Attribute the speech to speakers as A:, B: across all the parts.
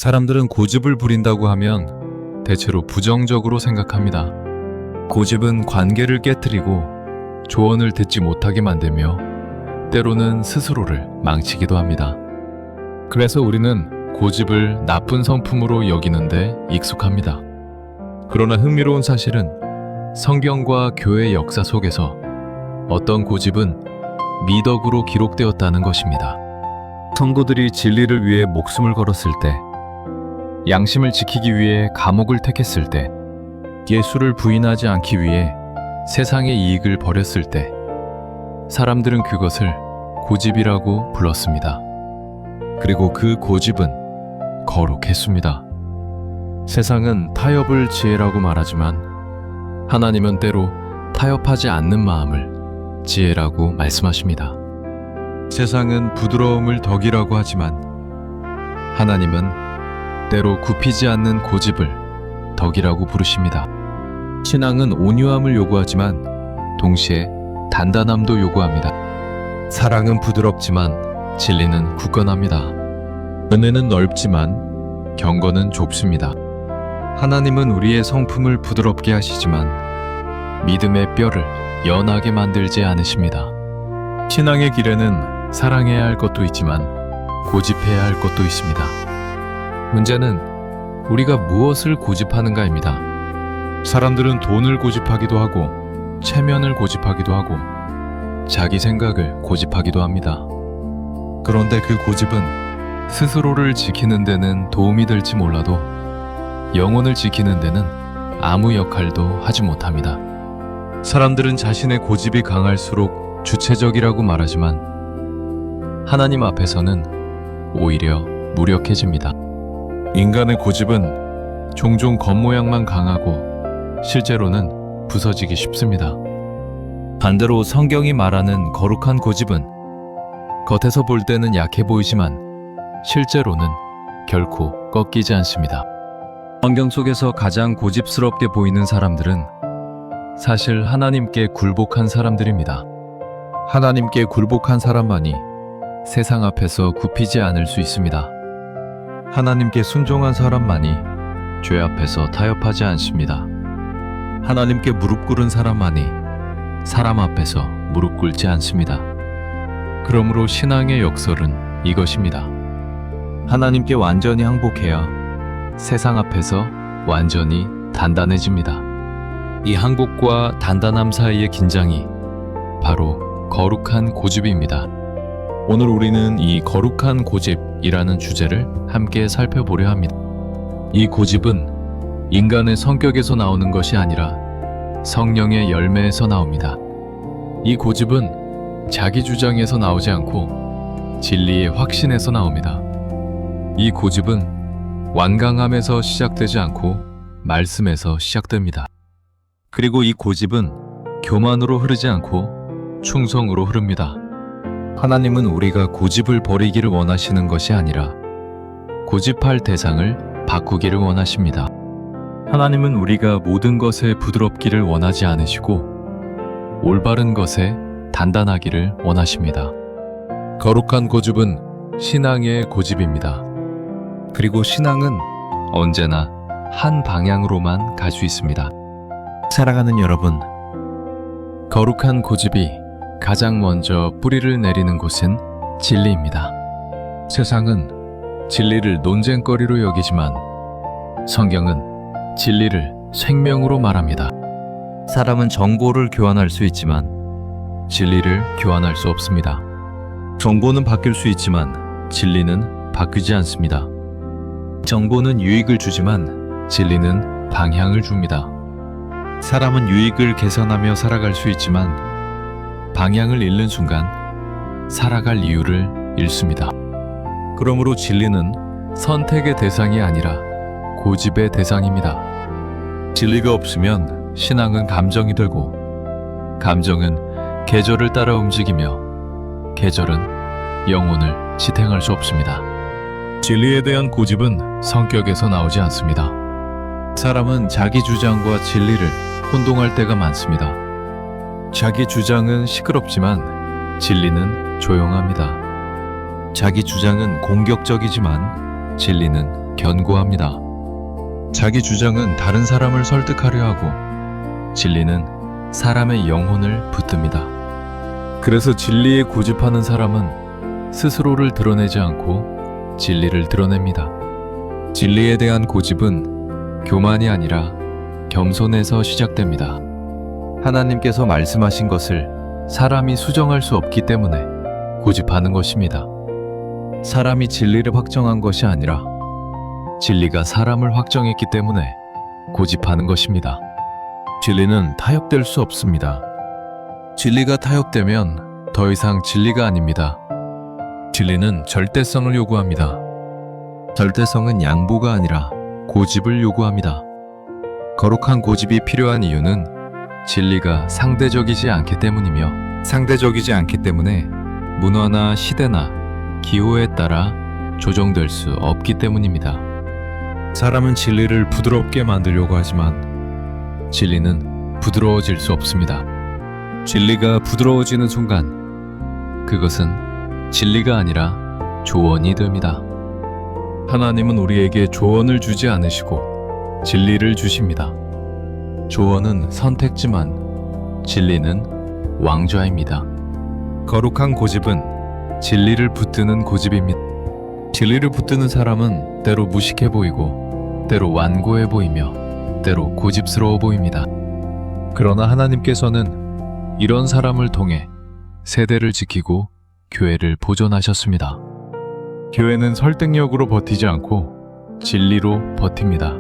A: 사람들은 고집을 부린다고 하면 대체로 부정적으로 생각합니다. 고집은 관계를 깨뜨리고 조언을 듣지 못하게 만들며 때로는 스스로를 망치기도 합니다. 그래서 우리는 고집을 나쁜 성품으로 여기는데 익숙합니다. 그러나 흥미로운 사실은 성경과 교회 역사 속에서 어떤 고집은 미덕으로 기록되었다는 것입니다. 성도들이 진리를 위해 목숨을 걸었을 때, 양심을 지키기 위해 감옥을 택했을 때, 예수를 부인하지 않기 위해 세상의 이익을 버렸을 때, 사람들은 그것을 고집이라고 불렀습니다. 그리고 그 고집은 거룩했습니다. 세상은 타협을 지혜라고 말하지만 하나님은 때로 타협하지 않는 마음을 지혜라고 말씀하십니다. 세상은 부드러움을 덕이라고 하지만 하나님은 때로 굽히지 않는 고집을 덕이라고 부르십니다. 신앙은 온유함을 요구하지만 동시에 단단함도 요구합니다. 사랑은 부드럽지만 진리는 굳건합니다. 은혜는 넓지만 경건은 좁습니다. 하나님은 우리의 성품을 부드럽게 하시지만 믿음의 뼈를 연하게 만들지 않으십니다. 신앙의 길에는 사랑해야 할 것도 있지만 고집해야 할 것도 있습니다. 문제는 우리가 무엇을 고집하는가입니다. 사람들은 돈을 고집하기도 하고 체면을 고집하기도 하고 자기 생각을 고집하기도 합니다. 그런데 그 고집은 스스로를 지키는 데는 도움이 될지 몰라도 영혼을 지키는 데는 아무 역할도 하지 못합니다. 사람들은 자신의 고집이 강할수록 주체적이라고 말하지만 하나님 앞에서는 오히려 무력해집니다. 인간의 고집은 종종 겉모양만 강하고 실제로는 부서지기 쉽습니다. 반대로 성경이 말하는 거룩한 고집은 겉에서 볼 때는 약해 보이지만 실제로는 결코 꺾이지 않습니다. 성경 속에서 가장 고집스럽게 보이는 사람들은 사실 하나님께 굴복한 사람들입니다. 하나님께 굴복한 사람만이 세상 앞에서 굽히지 않을 수 있습니다. 하나님께 순종한 사람만이 죄 앞에서 타협하지 않습니다. 하나님께 무릎 꿇은 사람만이 사람 앞에서 무릎 꿇지 않습니다. 그러므로 신앙의 역설은 이것입니다. 하나님께 완전히 항복해야 세상 앞에서 완전히 단단해집니다. 이 항복과 단단함 사이의 긴장이 바로 거룩한 고집입니다. 오늘 우리는 이 거룩한 고집이라는 주제를 함께 살펴보려 합니다. 이 고집은 인간의 성격에서 나오는 것이 아니라 성령의 열매에서 나옵니다. 이 고집은 자기 주장에서 나오지 않고 진리의 확신에서 나옵니다. 이 고집은 완강함에서 시작되지 않고 말씀에서 시작됩니다. 그리고 이 고집은 교만으로 흐르지 않고 충성으로 흐릅니다. 하나님은 우리가 고집을 버리기를 원하시는 것이 아니라 고집할 대상을 바꾸기를 원하십니다. 하나님은 우리가 모든 것에 부드럽기를 원하지 않으시고 올바른 것에 단단하기를 원하십니다. 거룩한 고집은 신앙의 고집입니다. 그리고 신앙은 언제나 한 방향으로만 갈 수 있습니다. 사랑하는 여러분, 거룩한 고집이 가장 먼저 뿌리를 내리는 곳은 진리입니다. 세상은 진리를 논쟁거리로 여기지만 성경은 진리를 생명으로 말합니다. 사람은 정보를 교환할 수 있지만 진리를 교환할 수 없습니다. 정보는 바뀔 수 있지만 진리는 바뀌지 않습니다. 정보는 유익을 주지만 진리는 방향을 줍니다. 사람은 유익을 계산하며 살아갈 수 있지만 방향을 잃는 순간 살아갈 이유를 잃습니다. 그러므로 진리는 선택의 대상이 아니라 고집의 대상입니다. 진리가 없으면 신앙은 감정이 되고 감정은 계절을 따라 움직이며 계절은 영혼을 지탱할 수 없습니다. 진리에 대한 고집은 성격에서 나오지 않습니다. 사람은 자기 주장과 진리를 혼동할 때가 많습니다. 자기 주장은 시끄럽지만 진리는 조용합니다. 자기 주장은 공격적이지만 진리는 견고합니다. 자기 주장은 다른 사람을 설득하려 하고 진리는 사람의 영혼을 붙듭니다. 그래서 진리에 고집하는 사람은 스스로를 드러내지 않고 진리를 드러냅니다. 진리에 대한 고집은 교만이 아니라 겸손에서 시작됩니다. 하나님께서 말씀하신 것을 사람이 수정할 수 없기 때문에 고집하는 것입니다. 사람이 진리를 확정한 것이 아니라 진리가 사람을 확정했기 때문에 고집하는 것입니다. 진리는 타협될 수 없습니다. 진리가 타협되면 더 이상 진리가 아닙니다. 진리는 절대성을 요구합니다. 절대성은 양보가 아니라 고집을 요구합니다. 거룩한 고집이 필요한 이유는 진리가 상대적이지 않기 때문이며 상대적이지 않기 때문에 문화나 시대나 기호에 따라 조정될 수 없기 때문입니다. 사람은 진리를 부드럽게 만들려고 하지만 진리는 부드러워질 수 없습니다. 진리가 부드러워지는 순간 그것은 진리가 아니라 조언이 됩니다. 하나님은 우리에게 조언을 주지 않으시고 진리를 주십니다. 조언은 선택지만 진리는 왕좌입니다. 거룩한 고집은 진리를 붙드는 고집입니다. 진리를 붙드는 사람은 때로 무식해 보이고 때로 완고해 보이며 때로 고집스러워 보입니다. 그러나 하나님께서는 이런 사람을 통해 세대를 지키고 교회를 보존하셨습니다. 교회는 설득력으로 버티지 않고 진리로 버팁니다.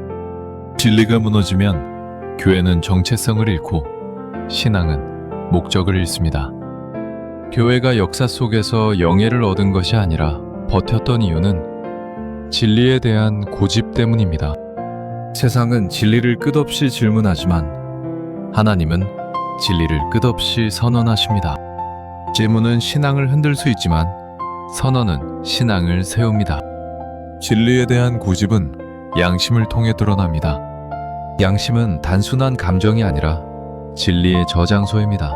A: 진리가 무너지면 교회는 정체성을 잃고 신앙은 목적을 잃습니다. 교회가 역사 속에서 영예를 얻은 것이 아니라 버텼던 이유는 진리에 대한 고집 때문입니다. 세상은 진리를 끝없이 질문하지만 하나님은 진리를 끝없이 선언하십니다. 질문은 신앙을 흔들 수 있지만 선언은 신앙을 세웁니다. 진리에 대한 고집은 양심을 통해 드러납니다. 양심은 단순한 감정이 아니라 진리의 저장소입니다.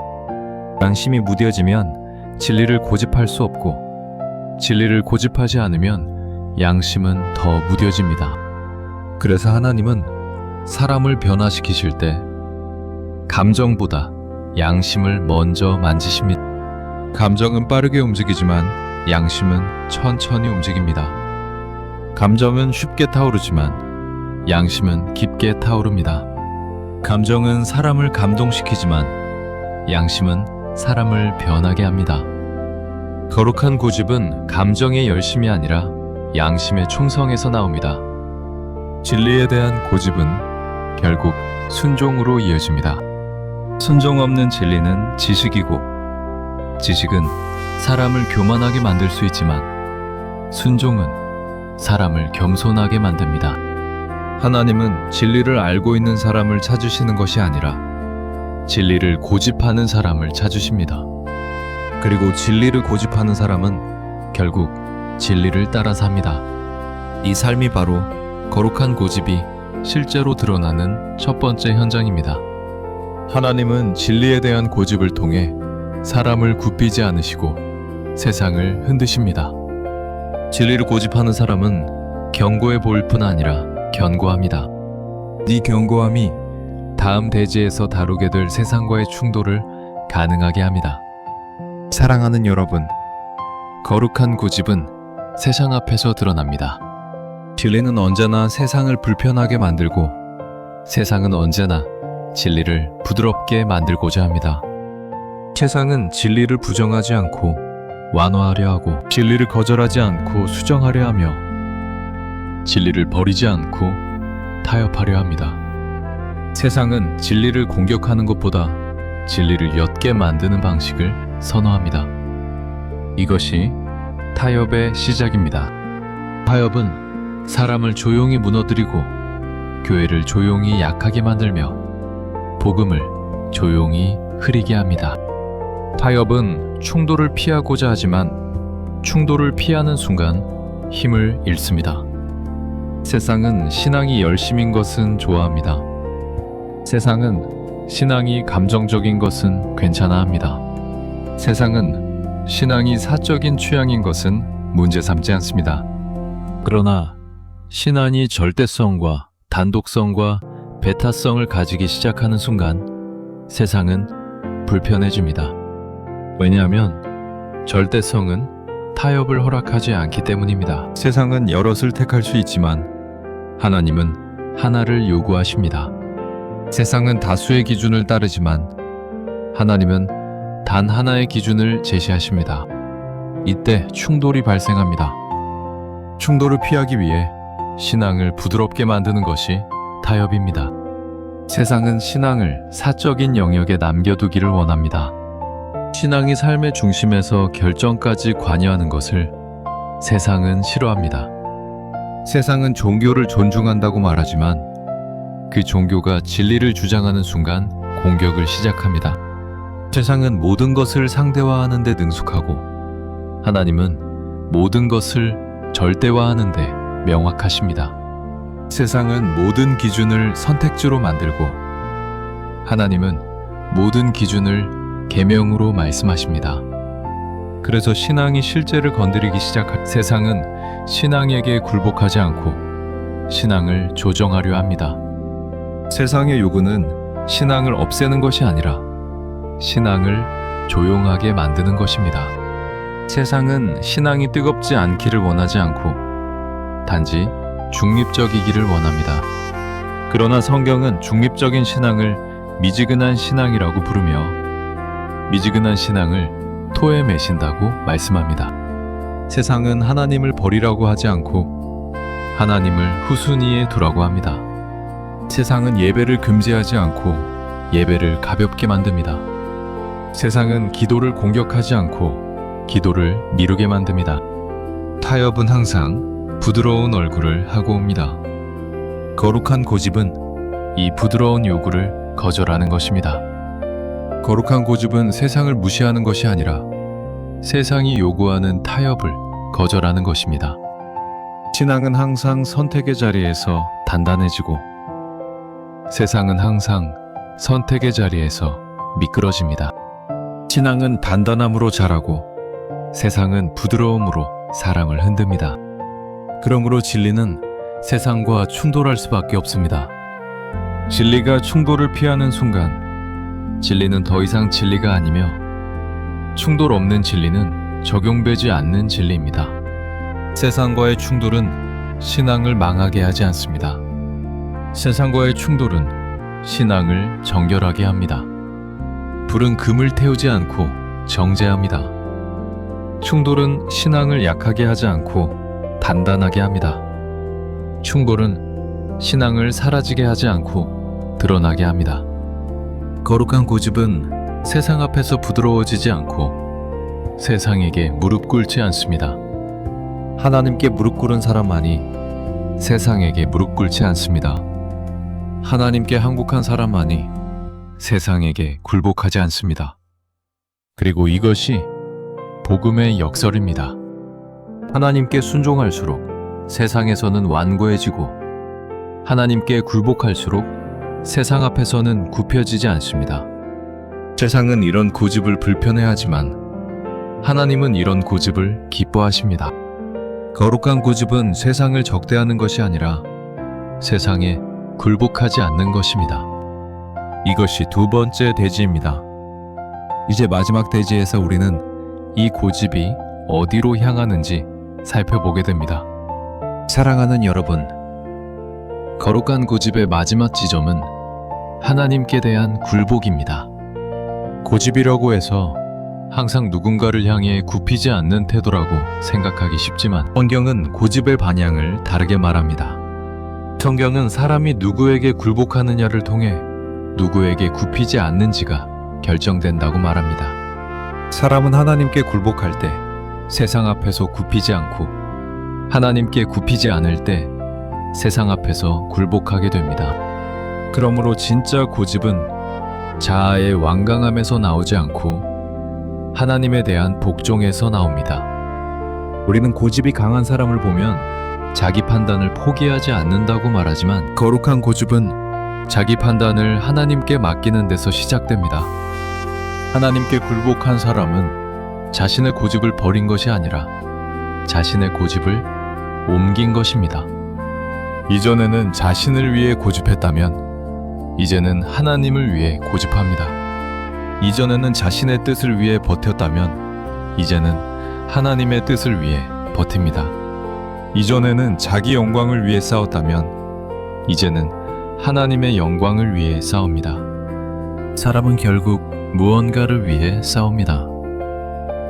A: 양심이 무뎌지면 진리를 고집할 수 없고 진리를 고집하지 않으면 양심은 더 무뎌집니다. 그래서 하나님은 사람을 변화시키실 때 감정보다 양심을 먼저 만지십니다. 감정은 빠르게 움직이지만 양심은 천천히 움직입니다. 감정은 쉽게 타오르지만 양심은 깊게 타오릅니다. 감정은 사람을 감동시키지만 양심은 사람을 변하게 합니다. 거룩한 고집은 감정의 열심이 아니라 양심의 충성에서 나옵니다. 진리에 대한 고집은 결국 순종으로 이어집니다. 순종 없는 진리는 지식이고 지식은 사람을 교만하게 만들 수 있지만 순종은 사람을 겸손하게 만듭니다. 하나님은 진리를 알고 있는 사람을 찾으시는 것이 아니라 진리를 고집하는 사람을 찾으십니다. 그리고 진리를 고집하는 사람은 결국 진리를 따라 삽니다. 이 삶이 바로 거룩한 고집이 실제로 드러나는 첫 번째 현장입니다. 하나님은 진리에 대한 고집을 통해 사람을 굽히지 않으시고 세상을 흔드십니다. 진리를 고집하는 사람은 견고해 보일 뿐 아니라 견고합니다. 이 견고함이 다음 대지에서 다루게 될 세상과의 충돌을 가능하게 합니다. 사랑하는 여러분, 거룩한 고집은 세상 앞에서 드러납니다. 진리는 언제나 세상을 불편하게 만들고 세상은 언제나 진리를 부드럽게 만들고자 합니다. 세상은 진리를 부정하지 않고 완화하려 하고 진리를 거절하지 않고 수정하려 하며 진리를 버리지 않고 타협하려 합니다. 세상은 진리를 공격하는 것보다 진리를 옅게 만드는 방식을 선호합니다. 이것이 타협의 시작입니다. 타협은 사람을 조용히 무너뜨리고 교회를 조용히 약하게 만들며 복음을 조용히 흐리게 합니다. 타협은 충돌을 피하고자 하지만 충돌을 피하는 순간 힘을 잃습니다. 세상은 신앙이 열심인 것은 좋아합니다. 세상은 신앙이 감정적인 것은 괜찮아 합니다. 세상은 신앙이 사적인 취향인 것은 문제 삼지 않습니다. 그러나 신앙이 절대성과 단독성과 배타성을 가지기 시작하는 순간 세상은 불편해집니다. 왜냐하면 절대성은 타협을 허락하지 않기 때문입니다. 세상은 여럿을 택할 수 있지만 하나님은 하나를 요구하십니다. 세상은 다수의 기준을 따르지만 하나님은 단 하나의 기준을 제시하십니다. 이때 충돌이 발생합니다. 충돌을 피하기 위해 신앙을 부드럽게 만드는 것이 타협입니다. 세상은 신앙을 사적인 영역에 남겨두기를 원합니다. 신앙이 삶의 중심에서 결정까지 관여하는 것을 세상은 싫어합니다. 세상은 종교를 존중한다고 말하지만 그 종교가 진리를 주장하는 순간 공격을 시작합니다. 세상은 모든 것을 상대화하는 데 능숙하고 하나님은 모든 것을 절대화하는 데 명확하십니다. 세상은 모든 기준을 선택지로 만들고 하나님은 모든 기준을 계명으로 말씀하십니다. 그래서 신앙이 실제를 건드리기 시작할 세상은 신앙에게 굴복하지 않고 신앙을 조정하려 합니다. 세상의 요구는 신앙을 없애는 것이 아니라 신앙을 조용하게 만드는 것입니다. 세상은 신앙이 뜨겁지 않기를 원하지 않고 단지 중립적이기를 원합니다. 그러나 성경은 중립적인 신앙을 미지근한 신앙이라고 부르며 미지근한 신앙을 토에 매신다고 말씀합니다. 세상은 하나님을 버리라고 하지 않고 하나님을 후순위에 두라고 합니다. 세상은 예배를 금지하지 않고 예배를 가볍게 만듭니다. 세상은 기도를 공격하지 않고 기도를 미루게 만듭니다. 타협은 항상 부드러운 얼굴을 하고 옵니다. 거룩한 고집은 이 부드러운 요구를 거절하는 것입니다. 거룩한 고집은 세상을 무시하는 것이 아니라 세상이 요구하는 타협을 거절하는 것입니다. 신앙은 항상 선택의 자리에서 단단해지고 세상은 항상 선택의 자리에서 미끄러집니다. 신앙은 단단함으로 자라고 세상은 부드러움으로 사람을 흔듭니다. 그러므로 진리는 세상과 충돌할 수밖에 없습니다. 진리가 충돌을 피하는 순간 진리는 더 이상 진리가 아니며 충돌 없는 진리는 적용되지 않는 진리입니다. 세상과의 충돌은 신앙을 망하게 하지 않습니다. 세상과의 충돌은 신앙을 정결하게 합니다. 불은 금을 태우지 않고 정제합니다. 충돌은 신앙을 약하게 하지 않고 단단하게 합니다. 충돌은 신앙을 사라지게 하지 않고 드러나게 합니다. 거룩한 고집은 세상 앞에서 부드러워지지 않고 세상에게 무릎 꿇지 않습니다. 하나님께 무릎 꿇은 사람만이 세상에게 무릎 꿇지 않습니다. 하나님께 항복한 사람만이 세상에게 굴복하지 않습니다. 그리고 이것이 복음의 역설입니다. 하나님께 순종할수록 세상에서는 완고해지고 하나님께 굴복할수록 세상 앞에서는 굽혀지지 않습니다. 세상은 이런 고집을 불편해하지만 하나님은 이런 고집을 기뻐하십니다. 거룩한 고집은 세상을 적대하는 것이 아니라 세상에 굴복하지 않는 것입니다. 이것이 두 번째 대지입니다. 이제 마지막 대지에서 우리는 이 고집이 어디로 향하는지 살펴보게 됩니다. 사랑하는 여러분, 거룩한 고집의 마지막 지점은 하나님께 대한 굴복입니다. 고집이라고 해서 항상 누군가를 향해 굽히지 않는 태도라고 생각하기 쉽지만 성경은 고집의 방향을 다르게 말합니다. 성경은 사람이 누구에게 굴복하느냐를 통해 누구에게 굽히지 않는지가 결정된다고 말합니다. 사람은 하나님께 굴복할 때 세상 앞에서 굽히지 않고 하나님께 굽히지 않을 때 세상 앞에서 굴복하게 됩니다. 그러므로 진짜 고집은 자아의 완강함에서 나오지 않고 하나님에 대한 복종에서 나옵니다. 우리는 고집이 강한 사람을 보면 자기 판단을 포기하지 않는다고 말하지만 거룩한 고집은 자기 판단을 하나님께 맡기는 데서 시작됩니다. 하나님께 굴복한 사람은 자신의 고집을 버린 것이 아니라 자신의 고집을 옮긴 것입니다. 이전에는 자신을 위해 고집했다면 이제는 하나님을 위해 고집합니다. 이전에는 자신의 뜻을 위해 버텼다면 이제는 하나님의 뜻을 위해 버팁니다. 이전에는 자기 영광을 위해 싸웠다면 이제는 하나님의 영광을 위해 싸웁니다. 사람은 결국 무언가를 위해 싸웁니다.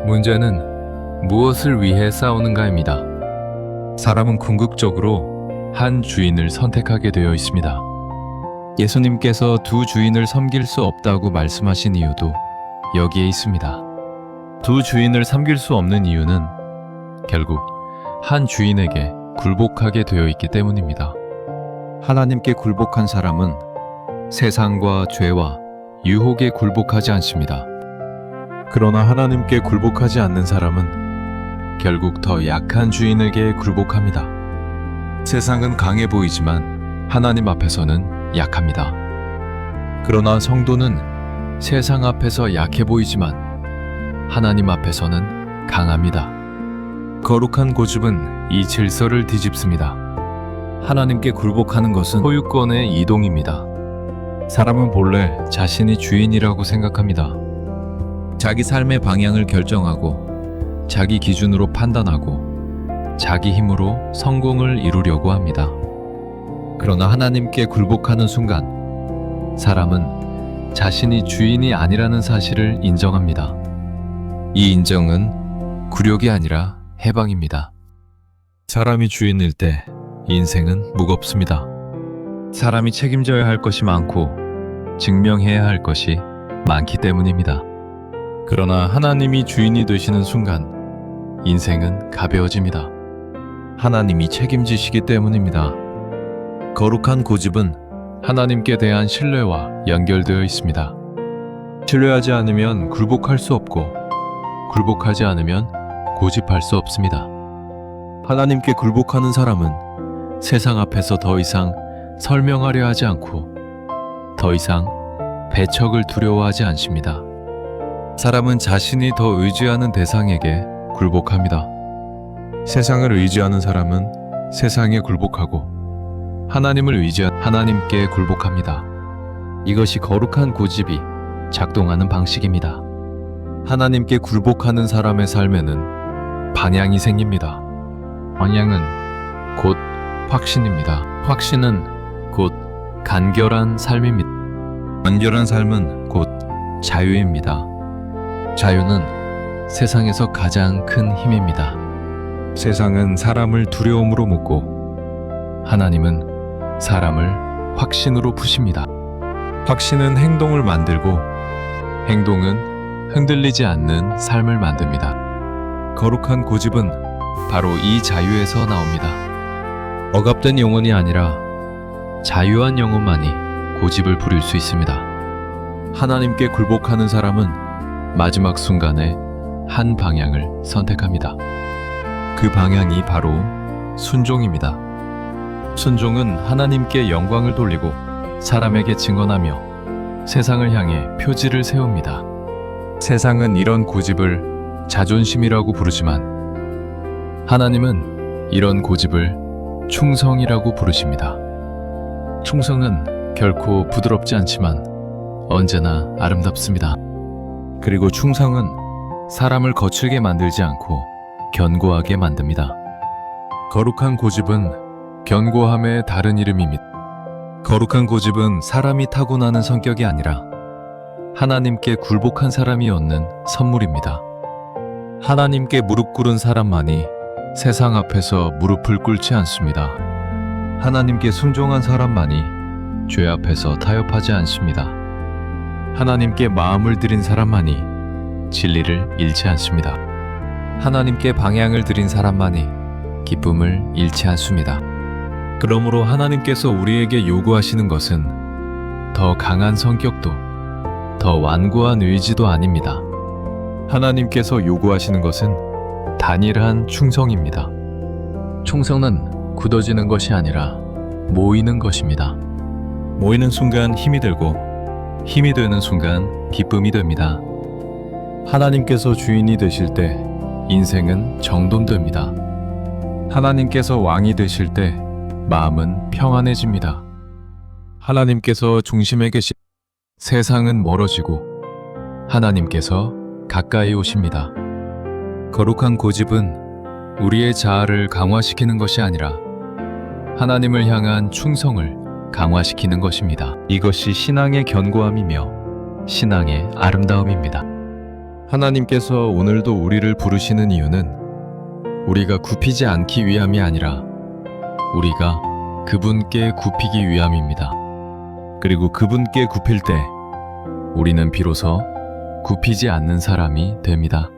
A: 문제는 무엇을 위해 싸우는가입니다. 사람은 궁극적으로 한 주인을 선택하게 되어 있습니다. 예수님께서 두 주인을 섬길 수 없다고 말씀하신 이유도 여기에 있습니다. 두 주인을 섬길 수 없는 이유는 결국 한 주인에게 굴복하게 되어 있기 때문입니다. 하나님께 굴복한 사람은 세상과 죄와 유혹에 굴복하지 않습니다. 그러나 하나님께 굴복하지 않는 사람은 결국 더 약한 주인에게 굴복합니다. 세상은 강해 보이지만 하나님 앞에서는 약합니다. 그러나 성도는 세상 앞에서 약해 보이지만 하나님 앞에서는 강합니다. 거룩한 고집은 이 질서를 뒤집습니다. 하나님께 굴복하는 것은 소유권의 이동입니다. 사람은 본래 자신이 주인이라고 생각합니다. 자기 삶의 방향을 결정하고 자기 기준으로 판단하고 자기 힘으로 성공을 이루려고 합니다. 그러나 하나님께 굴복하는 순간 사람은 자신이 주인이 아니라는 사실을 인정합니다. 이 인정은 굴욕이 아니라 해방입니다. 사람이 주인일 때 인생은 무겁습니다. 사람이 책임져야 할 것이 많고 증명해야 할 것이 많기 때문입니다. 그러나 하나님이 주인이 되시는 순간 인생은 가벼워집니다. 하나님이 책임지시기 때문입니다. 거룩한 고집은 하나님께 대한 신뢰와 연결되어 있습니다. 신뢰하지 않으면 굴복할 수 없고 굴복하지 않으면 고집할 수 없습니다. 하나님께 굴복하는 사람은 세상 앞에서 더 이상 설명하려 하지 않고 더 이상 배척을 두려워하지 않습니다. 사람은 자신이 더 의지하는 대상에게 굴복합니다. 세상을 의지하는 사람은 세상에 굴복하고 하나님을 의지한 하나님께 굴복합니다. 이것이 거룩한 고집이 작동하는 방식입니다. 하나님께 굴복하는 사람의 삶에는 반향이 생깁니다. 반향은 곧 확신입니다. 확신은 곧 간결한 삶입니다. 간결한 삶은 곧 자유입니다. 자유는 세상에서 가장 큰 힘입니다. 세상은 사람을 두려움으로 묶고 하나님은 사람을 확신으로 푸십니다. 확신은 행동을 만들고 행동은 흔들리지 않는 삶을 만듭니다. 거룩한 고집은 바로 이 자유에서 나옵니다. 억압된 영혼이 아니라 자유한 영혼만이 고집을 부릴 수 있습니다. 하나님께 굴복하는 사람은 마지막 순간에 한 방향을 선택합니다. 그 방향이 바로 순종입니다. 순종은 하나님께 영광을 돌리고 사람에게 증언하며 세상을 향해 표지를 세웁니다. 세상은 이런 고집을 자존심이라고 부르지만 하나님은 이런 고집을 충성이라고 부르십니다. 충성은 결코 부드럽지 않지만 언제나 아름답습니다. 그리고 충성은 사람을 거칠게 만들지 않고 견고하게 만듭니다. 거룩한 고집은 견고함의 다른 이름입니다. 거룩한 고집은 사람이 타고나는 성격이 아니라 하나님께 굴복한 사람이 얻는 선물입니다. 하나님께 무릎 꿇은 사람만이 세상 앞에서 무릎을 꿇지 않습니다. 하나님께 순종한 사람만이 죄 앞에서 타협하지 않습니다. 하나님께 마음을 들인 사람만이 진리를 잃지 않습니다. 하나님께 방향을 들인 사람만이 기쁨을 잃지 않습니다. 그러므로 하나님께서 우리에게 요구하시는 것은 더 강한 성격도 더 완고한 의지도 아닙니다. 하나님께서 요구하시는 것은 단일한 충성입니다. 충성은 굳어지는 것이 아니라 모이는 것입니다. 모이는 순간 힘이 들고 힘이 되는 순간 기쁨이 됩니다. 하나님께서 주인이 되실 때 인생은 정돈됩니다. 하나님께서 왕이 되실 때 마음은 평안해집니다. 하나님께서 중심에 계시 세상은 멀어지고 하나님께서 가까이 오십니다. 거룩한 고집은 우리의 자아를 강화시키는 것이 아니라 하나님을 향한 충성을 강화시키는 것입니다. 이것이 신앙의 견고함이며 신앙의 아름다움입니다. 하나님께서 오늘도 우리를 부르시는 이유는 우리가 굽히지 않기 위함이 아니라 우리가 그분께 굽히기 위함입니다. 그리고 그분께 굽힐 때 우리는 비로소 굽히지 않는 사람이 됩니다.